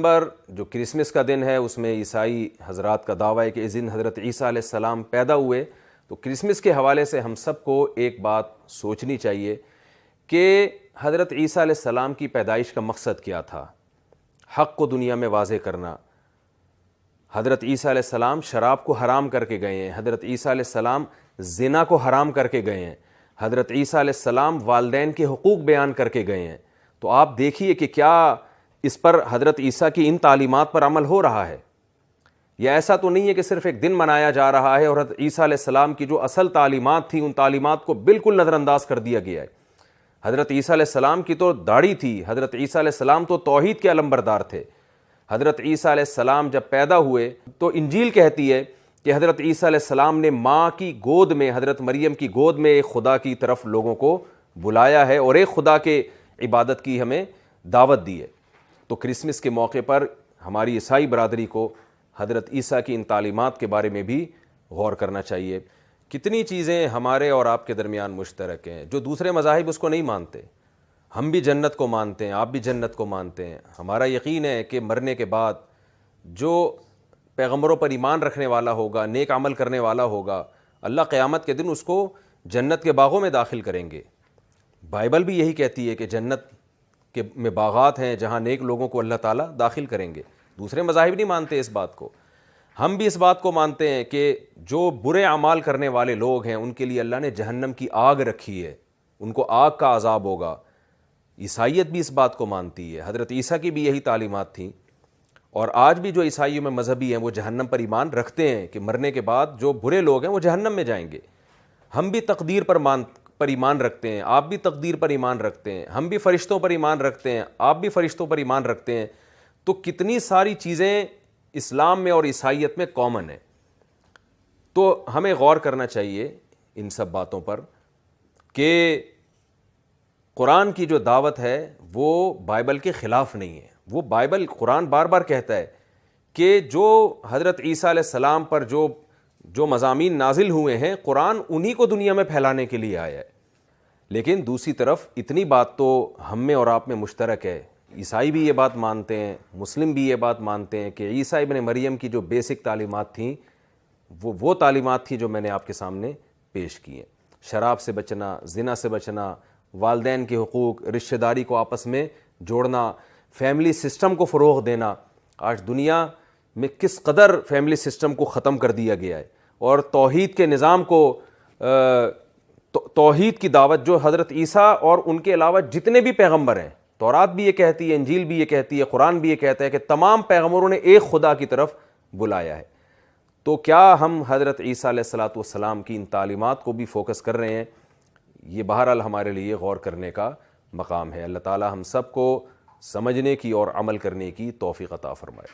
Number جو Christmas کا دن ہے اس میں عیسائی حضرات کا دعویٰ ہے کہ اس دن حضرت عیسیٰ علیہ السلام پیدا ہوئے. تو کرسمس کے حوالے سے ہم سب کو ایک بات سوچنی چاہیے کہ حضرت عیسیٰ علیہ السلام کی پیدائش کا مقصد کیا تھا. حق کو دنیا میں واضح کرنا. حضرت عیسیٰ علیہ السلام شراب کو حرام کر کے گئے ہیں. حضرت عیسیٰ علیہ السلام زنا کو حرام کر کے گئے ہیں. حضرت عیسیٰ علیہ السلام والدین کے حقوق بیان کر کے گئے ہیں. تو آپ دیکھیے کہ کیا اس پر حضرت عیسیٰ کی ان تعلیمات پر عمل ہو رہا ہے. یہ ایسا تو نہیں ہے کہ صرف ایک دن منایا جا رہا ہے اور حضرت عیسیٰ علیہ السلام کی جو اصل تعلیمات تھیں ان تعلیمات کو بالکل نظر انداز کر دیا گیا ہے. حضرت عیسیٰ علیہ السلام کی تو داڑھی تھی. حضرت عیسیٰ علیہ السلام تو توحید کے علمبردار تھے. حضرت عیسیٰ علیہ السلام جب پیدا ہوئے تو انجیل کہتی ہے کہ حضرت عیسیٰ علیہ السلام نے ماں کی گود میں, حضرت مریم کی گود میں, ایک خدا کی طرف لوگوں کو بلایا ہے اور ایک خدا کے عبادت کی ہمیں دعوت دی ہے. تو کرسمس کے موقع پر ہماری عیسائی برادری کو حضرت عیسیٰ کی ان تعلیمات کے بارے میں بھی غور کرنا چاہیے. کتنی چیزیں ہمارے اور آپ کے درمیان مشترک ہیں. جو دوسرے مذاہب اس کو نہیں مانتے. ہم بھی جنت کو مانتے ہیں, آپ بھی جنت کو مانتے ہیں. ہمارا یقین ہے کہ مرنے کے بعد جو پیغمبروں پر ایمان رکھنے والا ہوگا, نیک عمل کرنے والا ہوگا, اللہ قیامت کے دن اس کو جنت کے باغوں میں داخل کریں گے. بائبل بھی یہی کہتی ہے کہ جنت کے میں باغات ہیں جہاں نیک لوگوں کو اللہ تعالیٰ داخل کریں گے. دوسرے مذاہب نہیں مانتے اس بات کو. ہم بھی اس بات کو مانتے ہیں کہ جو برے اعمال کرنے والے لوگ ہیں ان کے لیے اللہ نے جہنم کی آگ رکھی ہے, ان کو آگ کا عذاب ہوگا. عیسائیت بھی اس بات کو مانتی ہے. حضرت عیسیٰ کی بھی یہی تعلیمات تھیں. اور آج بھی جو عیسائیوں میں مذہبی ہیں وہ جہنم پر ایمان رکھتے ہیں کہ مرنے کے بعد جو برے لوگ ہیں وہ جہنم میں جائیں گے. ہم بھی تقدیر پر ایمان رکھتے ہیں, آپ بھی تقدیر پر ایمان رکھتے ہیں. ہم بھی فرشتوں پر ایمان رکھتے ہیں, آپ بھی فرشتوں پر ایمان رکھتے ہیں. تو کتنی ساری چیزیں اسلام میں اور عیسائیت میں کامن ہیں. تو ہمیں غور کرنا چاہیے ان سب باتوں پر کہ قرآن کی جو دعوت ہے وہ بائبل کے خلاف نہیں ہے. وہ بائبل, قرآن بار بار کہتا ہے کہ جو حضرت عیسیٰ علیہ السلام پر جو مضامین نازل ہوئے ہیں قرآن انہی کو دنیا میں پھیلانے کے لیے آیا ہے. لیکن دوسری طرف اتنی بات تو ہم میں اور آپ میں مشترک ہے. عیسائی بھی یہ بات مانتے ہیں, مسلم بھی یہ بات مانتے ہیں کہ عیسیٰ ابن مریم کی جو بیسک تعلیمات تھیں وہ تعلیمات تھیں جو میں نے آپ کے سامنے پیش کی ہیں. شراب سے بچنا, زنا سے بچنا, والدین کے حقوق, رشتہ داری کو آپس میں جوڑنا, فیملی سسٹم کو فروغ دینا. آج دنیا میں کس قدر فیملی سسٹم کو ختم کر دیا گیا ہے اور توحید کے نظام کو, توحید کی دعوت جو حضرت عیسیٰ اور ان کے علاوہ جتنے بھی پیغمبر ہیں, تورات بھی یہ کہتی ہے, انجیل بھی یہ کہتی ہے, قرآن بھی یہ کہتا ہے کہ تمام پیغمبروں نے ایک خدا کی طرف بلایا ہے. تو کیا ہم حضرت عیسیٰ علیہ الصلوۃ والسلام کی ان تعلیمات کو بھی فوکس کر رہے ہیں؟ یہ بہرحال ہمارے لیے غور کرنے کا مقام ہے. اللہ تعالی ہم سب کو سمجھنے کی اور عمل کرنے کی توفیق عطا فرمائے.